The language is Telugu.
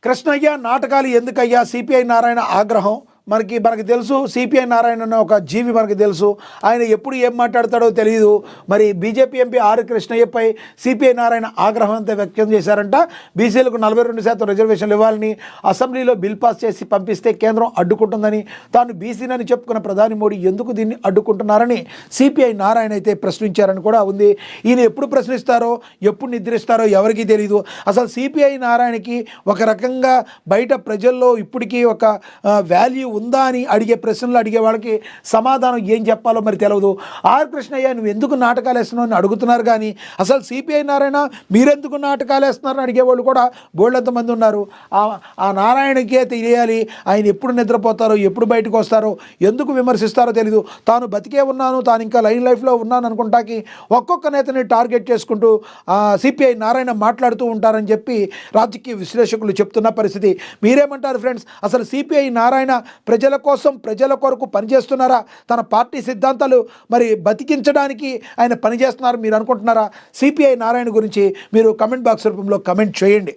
కృష్ణయ్య నాటకాలు ఎందుకయ్యా సిపిఐ నారాయణ ఆగ్రహం. మనకి తెలుసు సిపిఐ నారాయణ అన్న ఒక జీవి మనకు తెలుసు. ఆయన ఎప్పుడు ఏం మాట్లాడతాడో తెలియదు. మరి బీజేపీ ఎంపీ ఆర్ కృష్ణయ్యపై సిపిఐ నారాయణ ఆగ్రహం అంతా వ్యక్తం చేశారంట. బీసీలకు 42% రిజర్వేషన్లు ఇవ్వాలని అసెంబ్లీలో బిల్ పాస్ చేసి పంపిస్తే కేంద్రం అడ్డుకుంటుందని, తాను బీసీనని చెప్పుకున్న ప్రధాని మోడీ ఎందుకు దీన్ని అడ్డుకుంటున్నారని సిపిఐ నారాయణ అయితే ప్రశ్నించారని కూడా ఉంది. ఈయన ఎప్పుడు ప్రశ్నిస్తారో ఎప్పుడు నిద్రిస్తారో ఎవరికీ తెలియదు. అసలు సిపిఐ నారాయణకి ఒక రకంగా బయట ప్రజల్లో ఇప్పటికీ ఒక వాల్యూ ఉందా అని అడిగే ప్రశ్నలు అడిగే వాళ్ళకి సమాధానం ఏం చెప్పాలో మరి తెలియదు. ఆర్ కృష్ణయ్య నువ్వు ఎందుకు నాటకాలు వేస్తున్నావు అని అడుగుతున్నారు, కానీ అసలు సిపిఐ నారాయణ మీరెందుకు నాటకాలు వేస్తున్నారని అడిగేవాళ్ళు కూడా బోళ్ళెంతమంది ఉన్నారు. ఆ నారాయణకే తెలియాలి ఆయన ఎప్పుడు నిద్రపోతారో ఎప్పుడు బయటకు వస్తారో ఎందుకు విమర్శిస్తారో తెలీదు. తాను బతికే ఉన్నాను, తాను ఇంకా లైఫ్లో ఉన్నాను అనుకుంటాకి ఒక్కొక్క నేతని టార్గెట్ చేసుకుంటూ సిపిఐ నారాయణ మాట్లాడుతూ ఉంటారని చెప్పి రాజకీయ విశ్లేషకులు చెప్తున్న పరిస్థితి. మీరేమంటారు ఫ్రెండ్స్? అసలు సిపిఐ నారాయణ ప్రజల కోసం ప్రజల కొరకు పనిచేస్తున్నారా? తన పార్టీ సిద్ధాంతాలు మరి బతికించడానికి ఆయన పనిచేస్తున్నారు మీరు అనుకుంటున్నారా? సిపిఐ నారాయణ గురించి మీరు కమెంట్ బాక్స్ రూపంలో కమెంట్ చేయండి.